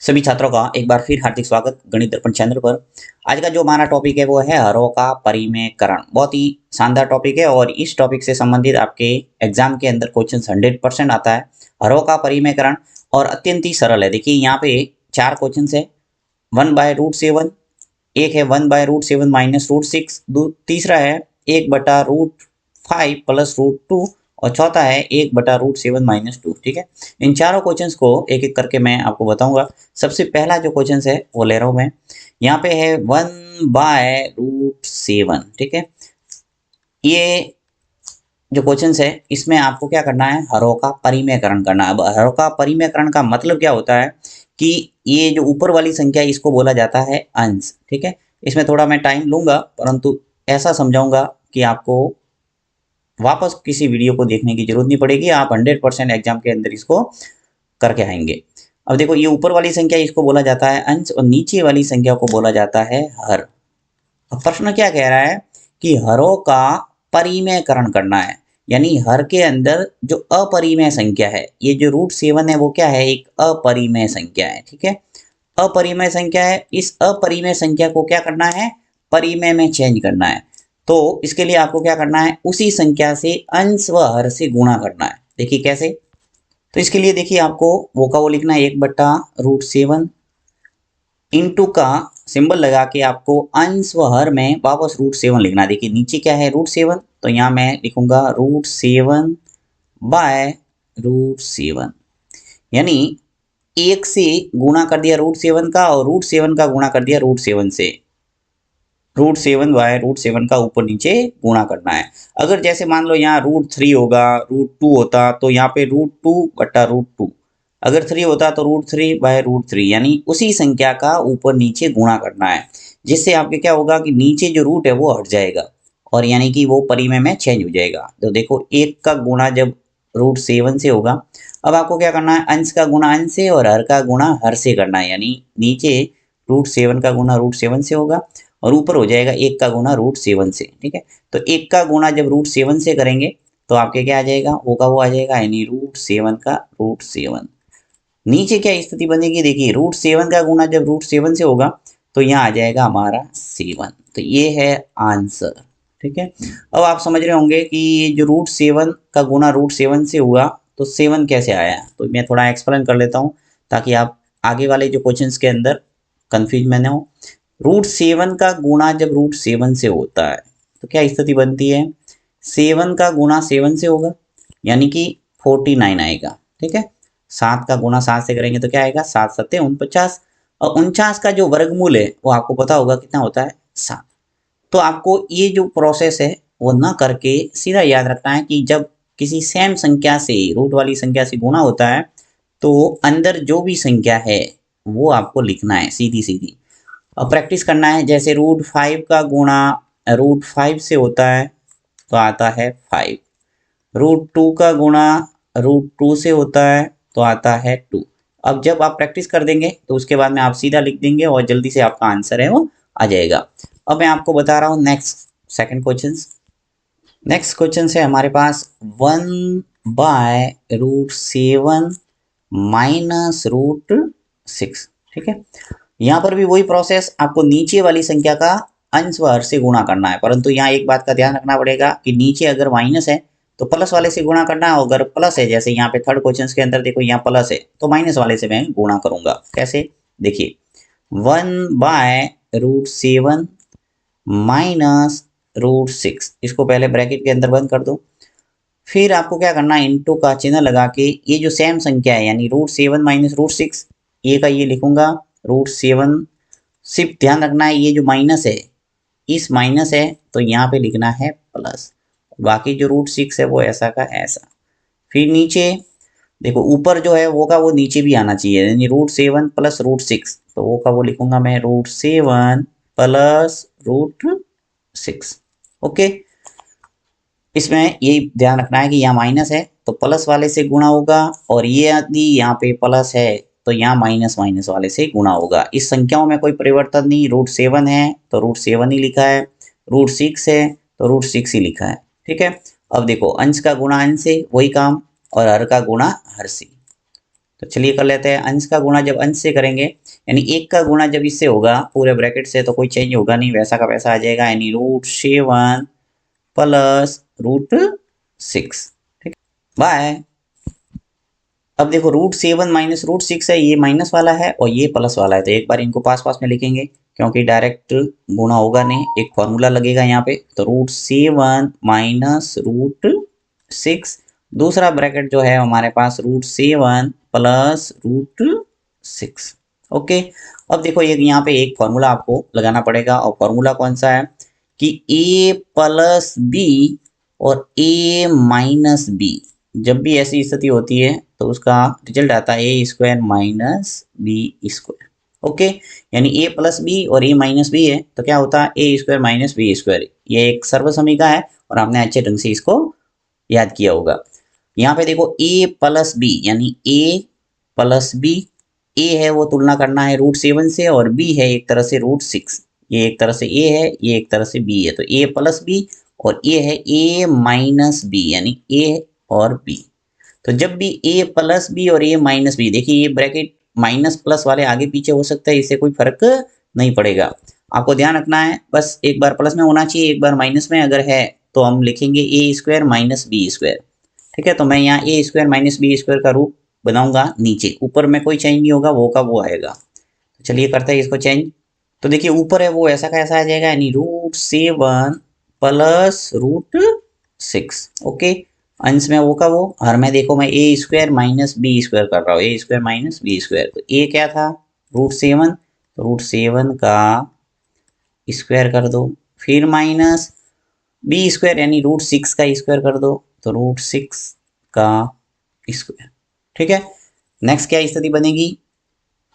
सभी छात्रों का एक बार फिर हार्दिक स्वागत गणित दर्पण चैनल पर। आज का जो हमारा टॉपिक है वो है हरों का परिमेयकरण। बहुत ही शानदार टॉपिक है और इस टॉपिक से संबंधित आपके एग्जाम के अंदर क्वेश्चन 100% आता है। हरों का परिमेयकरण और अत्यंत ही सरल है। देखिए यहाँ पे 4 क्वेश्चन है। 1/√7, एक है 1/√7 माइनस √6, तीसरा है 1/√5 प्लस √2 और चौथा है 1/√7 माइनस 2। ठीक है, इन चारों क्वेश्चंस को एक एक करके मैं आपको बताऊंगा। सबसे पहला जो क्वेश्चन है वो ले रहा हूं मैं। यहाँ पे है 1/√7। ठीक है, ये जो क्वेश्चन है इसमें आपको क्या करना है, हरों का परिमेयकरण करना है। अब हरों का परिमेयकरण का मतलब क्या होता है कि ये जो ऊपर वाली संख्या इसको बोला जाता है अंश। ठीक है, इसमें थोड़ा मैं टाइम लूंगा परंतु ऐसा समझाऊंगा कि आपको वापस किसी वीडियो को देखने की जरूरत नहीं पड़ेगी। आप 100% एग्जाम के अंदर इसको करके आएंगे। अब देखो, ये ऊपर वाली संख्या इसको बोला जाता है अंश और नीचे वाली संख्या को बोला जाता है हर। अब प्रश्न क्या कह रहा है कि हरों का परिमेयकरण करना है, यानी हर के अंदर जो अपरिमेय संख्या है, ये जो √7 है वो क्या है, एक अपरिमेय संख्या है। ठीक है, अपरिमेय संख्या है। इस अपरिमेय संख्या को क्या करना है, परिमेय में चेंज करना है। तो इसके लिए आपको क्या करना है, उसी संख्या से अंश व हर से गुणा करना है। देखिए कैसे। तो इसके लिए देखिए आपको वो लिखना है 1/√7 इंटू का सिंबल लगा के आपको अंश व हर में वापस √7 लिखना है। देखिए नीचे क्या है √7, तो यहाँ मैं लिखूंगा √7/√7, यानी एक से गुणा कर दिया √7 का और √7 का गुणा कर दिया √7 से। √7/√7 का ऊपर नीचे गुणा करना है। अगर जैसे मान लो यहाँ √3 होगा, √2 होता तो यहाँ पे √2/√2, अगर 3 होता तो √3/√3, यानी उसी संख्या का ऊपर नीचे गुणा करना है। जिससे आपके क्या होगा कि नीचे जो रूट है वो हट जाएगा और यानी कि वो परिमेय में चेंज हो जाएगा। तो देखो, एक का गुणा जब √7 से होगा, अब आपको क्या करना है, अंश का गुणा अंश से और हर का गुणा हर से करना है। यानी नीचे √7 का गुणा √7 से होगा और ऊपर हो जाएगा एक का गुणा √7 से। ठीक है, तो एक का गुणा जब √7 से करेंगे तो आपके क्या आ जाएगा, वो आ जाएगा, यानी √7 का √7। नीचे क्या स्थिति बनेगी, देखिए √7 का गुणा जब √7 से होगा तो यहाँ आ जाएगा हमारा 7। तो ये है आंसर। ठीक है, अब आप समझ रहे होंगे कि जो √7 का गुणा √7 से हुआ तो 7 कैसे आया। तो मैं थोड़ा एक्सप्लेन कर लेता हूँ ताकि आप आगे वाले जो क्वेश्चंस के अंदर कंफ्यूज में न हो। √7 का गुणा जब √7 से होता है तो क्या स्थिति बनती है, 7 का गुणा 7 से होगा यानी कि 49 आएगा। ठीक है, 7 का गुणा 7 से करेंगे तो क्या आएगा, 7×7 = 49 और 49 का जो वर्गमूल है वो आपको पता होगा कितना होता है, 7। तो आपको ये जो प्रोसेस है वो ना करके सीधा याद रखना है कि जब किसी सेम संख्या से, रूट वाली संख्या से गुणा होता है तो अंदर जो भी संख्या है वो आपको लिखना है सीधी सीधी। अब प्रैक्टिस करना है, जैसे √5 का गुणा √5 से होता है तो आता है 5। √2 का गुणा √2 से होता है तो आता है 2। अब जब आप प्रैक्टिस कर देंगे तो उसके बाद में आप सीधा लिख देंगे और जल्दी से आपका आंसर है वो आ जाएगा। अब मैं आपको बता रहा हूँ next second question. Next question है हमारे पास 1/√7 माइनस √6। ठीक है, यहाँ पर भी वही प्रोसेस, आपको नीचे वाली संख्या का अंश व हर से गुणा करना है, परंतु यहाँ एक बात का ध्यान रखना पड़ेगा कि नीचे अगर माइनस है तो प्लस वाले से गुणा करना है, और अगर प्लस है, जैसे यहाँ पे थर्ड क्वेश्चन के अंदर देखो यहाँ प्लस है तो माइनस वाले से मैं गुणा करूंगा। कैसे, देखिए 1/√7 माइनस √6, इसको पहले ब्रैकेट के अंदर बंद कर दो। फिर आपको क्या करना है, इंटू का चिन्ह लगा के ये जो सेम संख्या है यानी √7 माइनस √6, ये का ये लिखूंगा √7। सिर्फ ध्यान रखना है ये जो माइनस है, इस माइनस है तो यहाँ पे लिखना है प्लस, बाकी जो √6 है वो ऐसा का ऐसा। फिर नीचे देखो, ऊपर जो है वो का वो नीचे भी आना चाहिए, यानी √7 प्लस √6, तो वो का वो लिखूंगा मैं √7 प्लस √6। ओके, इसमें ये ध्यान रखना है कि यहाँ माइनस है तो प्लस वाले से गुणा होगा, और ये यदि यहाँ पे प्लस है तो यहाँ माइनस माइनस वाले से गुणा होगा। इस संख्याओं में कोई परिवर्तन नहीं, √7 है तो √7 ही लिखा है, √6 है तो √6 ही लिखा है। ठीक है, अब देखो अंश का गुणा अंश से वही काम और हर का गुणा हर से। तो चलिए कर लेते हैं। अंश का गुणा जब अंश से करेंगे यानी 1 का गुणा जब इससे होगा पूरे ब्रैकेट से तो कोई चेंज होगा नहीं, वैसा का वैसा आ जाएगा, यानी √7 प्लस √6। ठीक, बाय। अब देखो √7 माइनस √6 है, ये माइनस वाला है और ये प्लस वाला है, तो एक बार इनको पास पास में लिखेंगे क्योंकि डायरेक्ट गुणा होगा नहीं, एक फॉर्मूला लगेगा यहाँ पे। तो √7 माइनस √6, दूसरा ब्रैकेट जो है हमारे पास √7 प्लस √6। ओके, अब देखो ये यहाँ पे एक फॉर्मूला आपको लगाना पड़ेगा, और फॉर्मूला कौन सा है कि a प्लस बी और a माइनस बी, जब भी ऐसी स्थिति होती है तो उसका रिजल्ट आता है a² माइनस b²। ओके, यानी a प्लस बी और a माइनस बी है तो क्या होता है a² माइनस b²। ये एक सर्वसमीका है और आपने अच्छे ढंग से इसको याद किया होगा। यहाँ पे देखो a प्लस बी यानी a प्लस बी, a है वो तुलना करना है √7 से और b है एक तरह से √6। ये एक तरह से a है, ये एक तरह से b है, तो a प्लस बी और ये है a माइनस बी यानी a और b। तो जब भी a प्लस बी और a माइनस बी, देखिए ये ब्रैकेट माइनस प्लस वाले आगे पीछे हो सकता है, इससे कोई फर्क नहीं पड़ेगा। आपको ध्यान रखना है बस, एक बार प्लस में होना चाहिए एक बार माइनस में, अगर है तो हम लिखेंगे a² माइनस b²। ठीक है, तो मैं यहाँ a² माइनस b² का रूप बनाऊंगा नीचे, ऊपर में कोई चेंज नहीं होगा, वो का वो आएगा। चलिए करते हैं इसको चेंज। तो देखिए ऊपर है वो ऐसा का ऐसा आ जाएगा, यानी √7 प्लस √6। ओके, अंश में वो का वो, हर में देखो मैं a² माइनस b² कर रहा हूँ, a² माइनस b²। तो a क्या था √7, तो √7 का स्क्वायर कर दो, फिर माइनस b² यानी √6 का स्क्वायर कर दो, तो √6 का स्क्वायर। ठीक है, नेक्स्ट क्या स्थिति बनेगी,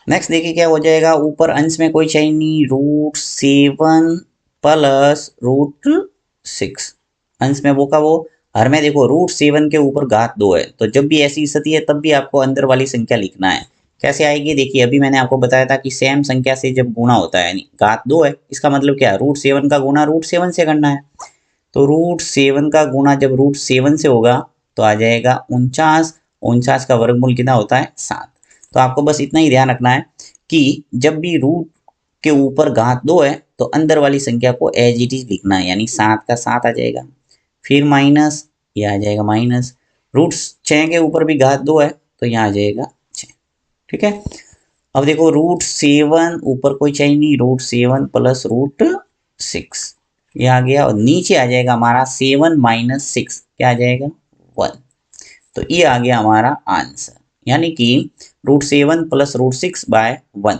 नेक्स्ट देखिए क्या हो जाएगा, ऊपर अंश में कोई चेंज नहीं, √7 प्लस √6, अंश में वो का वो, हर में देखो √7 के ऊपर घात 2 है, तो जब भी ऐसी स्थिति है तब भी आपको अंदर वाली संख्या लिखना है। कैसे आएगी, देखिए अभी मैंने आपको बताया था कि सेम संख्या से जब गुणा होता है, यानी घात 2 है, इसका मतलब क्या है √7 का गुणा √7 से करना है। तो √7 का गुणा जब √7 से होगा तो आ जाएगा 49, 49 का वर्गमूल कितना होता है 7। तो आपको बस इतना ही ध्यान रखना है कि जब भी रूट के ऊपर घात 2 है तो अंदर वाली संख्या को एज इट इज लिखना है, यानी 7 का 7 आ जाएगा, फिर माइनस, ये आ जाएगा माइनस, √6 के ऊपर भी घात 2 है तो यहाँ आ जाएगा 6। ठीक है, अब देखो √7 ऊपर कोई चेंज नहीं, √7 प्लस √6 ये आ गया, और नीचे आ जाएगा हमारा 7 माइनस 6, क्या आ जाएगा 1। तो ये आ गया हमारा आंसर, यानी कि √7 प्लस √6 बाय 1,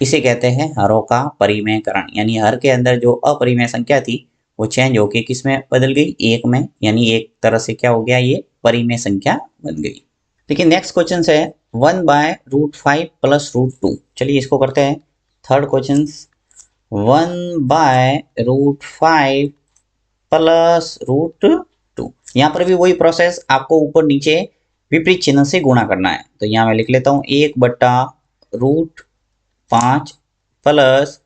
इसे कहते हैं हरों का परिमेयकरण, यानी हर के अंदर जो अपरिमेय संख्या थी वो चेंज होके किस में बदल गई, एक में, यानी एक तरह से क्या हो गया ये परिमेय संख्या बन गई। देखिए नेक्स्ट क्वेश्चन है 1/√5 प्लस √2। चलिए इसको करते हैं। थर्ड क्वेश्चन 1/√5 प्लस √2, यहाँ पर भी वही प्रोसेस, आपको ऊपर नीचे विपरीत चिन्ह से गुणा करना है। तो यहाँ मैं लिख लेता हूँ 1/√5 प्लस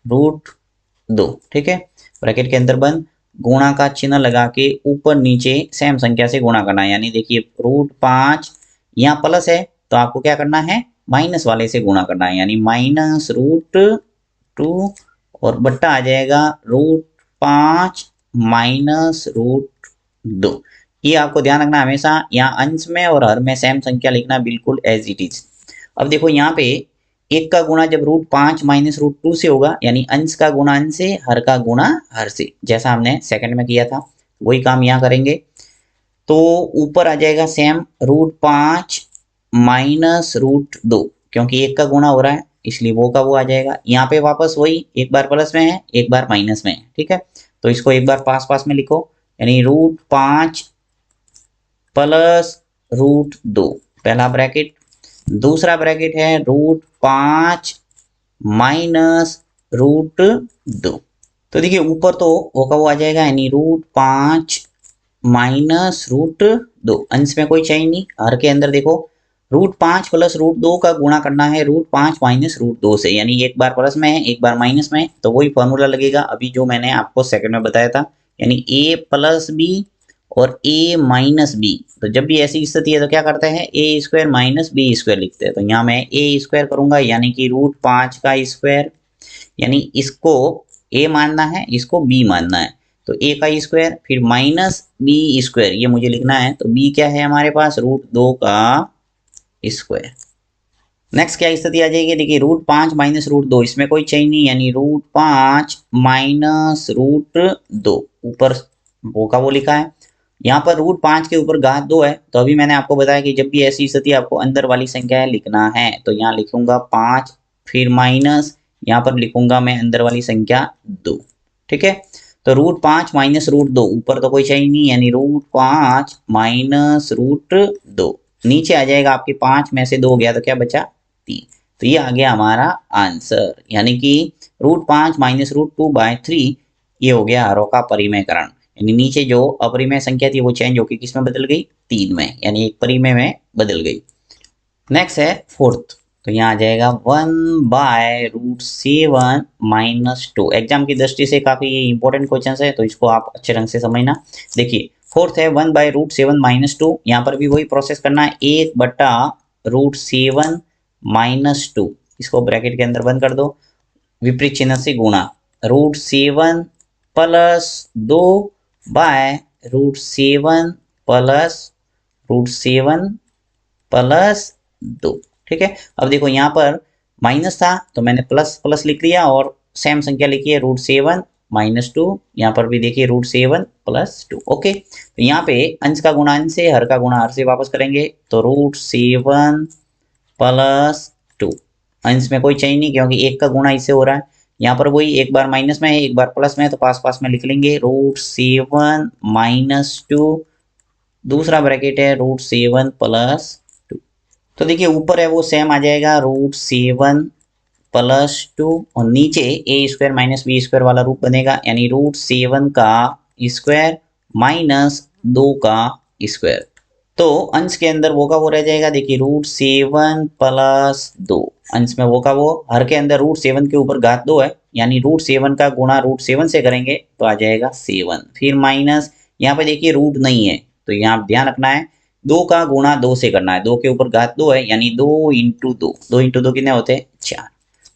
√2। ठीक है, ब्रैकेट के अंदर बंद, गुणा का चिन्ह लगा के ऊपर नीचे सेम संख्या से गुणा करना है। यानी देखिए √5 यहाँ प्लस है तो आपको क्या करना है माइनस वाले से गुणा करना है, यानी माइनस √2 और बट्टा आ जाएगा √5 माइनस √2। ये आपको ध्यान रखना हमेशा, यहाँ अंश में और हर में सेम संख्या लिखना बिल्कुल एज इट इज। अब देखो यहाँ पे एक का गुणा जब √5 माइनस √2 से होगा, यानी अंश का गुणा अंश से, हर का गुणा हर से, जैसा हमने सेकंड में किया था वही काम यहाँ करेंगे। तो ऊपर आ जाएगा सेम √5 माइनस √2, क्योंकि एक का गुणा हो रहा है इसलिए वो का वो आ जाएगा। यहाँ पे वापस वही, एक बार प्लस में है एक बार माइनस में है। ठीक है, तो इसको एक बार पास पास में लिखो, यानी √5 प्लस √2 पहला ब्रैकेट, दूसरा ब्रैकेट है √5 माइनस √2। तो देखिए ऊपर तो वो का वो आ जाएगा, यानी √5 माइनस √2, अंश में कोई चेंज नहीं, हर के अंदर देखो √5 प्लस √2 का गुणा करना है √5 माइनस √2 से, यानी एक बार प्लस में है एक बार माइनस में है, तो वही फॉर्मूला लगेगा अभी जो मैंने आपको सेकंड में बताया था, यानी a प्लस बी और a माइनस बी, तो जब भी ऐसी स्थिति है तो क्या करते हैं, ए स्क्वायर माइनस बी स्क्वायर लिखते हैं। तो यहाँ मैं ए स्क्वायर करूंगा यानी कि √5 का स्क्वायर, यानी इसको a मानना है, इसको b मानना है। तो a का स्क्वायर फिर माइनस बी स्क्वायर, ये मुझे लिखना है। तो b क्या है हमारे पास, √2 का स्क्वायर। नेक्स्ट क्या स्थिति आ जाएगी, देखिए √5 माइनस √2, इसमें कोई चेंज नहीं, यानी √5 माइनस √2, ऊपर वो का वो लिखा है। यहाँ पर √5 के ऊपर घात 2 है, तो अभी मैंने आपको बताया कि जब भी ऐसी स्थिति आपको अंदर वाली संख्या लिखना है तो यहाँ लिखूंगा 5, फिर माइनस, यहाँ पर लिखूंगा मैं अंदर वाली संख्या 2। ठीक है, तो √5 माइनस √2, ऊपर तो कोई चेंज नहीं, यानी √5 माइनस √2, नीचे आ जाएगा आपके 5 में से 2 गया तो क्या बचा, 3। तो ये आ गया हमारा आंसर, यानी कि √5 माइनस √2/3, ये हो गया हरों का परिमेयकरण। यानी नीचे जो अपरिमेय संख्या थी वो चेंज होकर किस में बदल गई, 3 में, यानी एक परिमेय में बदल गई। नेक्स्ट है फोर्थ, तो यहाँ आ जाएगा 1/√7 माइनस 2। एग्जाम की दृष्टि से काफी ये इंपॉर्टेंट क्वेश्चन है, तो इसको आप अच्छे ढंग से समझना। देखिए फोर्थ है 1/√7 माइनस 2, यहाँ पर भी वही प्रोसेस करना है, 1/√7 माइनस 2, इसको ब्रैकेट के अंदर बंद कर दो, विपरीत चिन्ह से गुणा, √7 प्लस 2 बाय √7 प्लस √7 प्लस 2। ठीक है, अब देखो यहाँ पर माइनस था तो मैंने प्लस प्लस लिख लिया और सेम संख्या लिखी है √7 माइनस 2, यहाँ पर भी देखिए √7 प्लस 2। ओके, तो यहाँ पे अंश का गुणा अंश से, हर का गुणा हर से वापस करेंगे, तो √7 प्लस 2, अंश में कोई चेंज नहीं क्योंकि एक का गुणा इससे हो रहा है। यहाँ पर वही एक बार माइनस में है एक बार प्लस में है, तो पास पास में लिख लेंगे √7 माइनस 2, दूसरा ब्रैकेट है √7 प्लस 2। तो देखिए ऊपर है वो सेम आ जाएगा √7 प्लस 2, और नीचे ए स्क्वायर माइनस बी स्क्वायर वाला रूप बनेगा, यानी √7 का स्क्वायर माइनस 2 का स्क्वायर। तो अंश के अंदर वो का वो रह जाएगा, देखिए √7 प्लस 2, अंश में वो का वो, हर के अंदर √7 के ऊपर घात 2 है, यानी √7 का गुणा √7 से करेंगे तो आ जाएगा 7, फिर माइनस, यहाँ पे देखिए रूट नहीं है तो यहाँ ध्यान रखना है 2 का गुणा 2 से करना है, 2 के ऊपर घात 2 है, यानी 2 × 2, 2 × 2 कितने होते हैं, 4।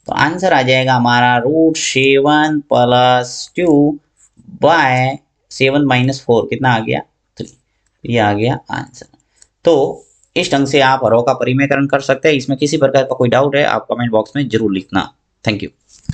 तो आंसर आ जाएगा हमारा √7 प्लस 2 बाय 7 माइनस 4, कितना आ गया, 3। ये आ गया आंसर। तो इस ढंग से आप हरों का परिमेयकरण कर सकते हैं। इसमें किसी प्रकार का कोई डाउट है आप कमेंट बॉक्स में जरूर लिखना। Thank you.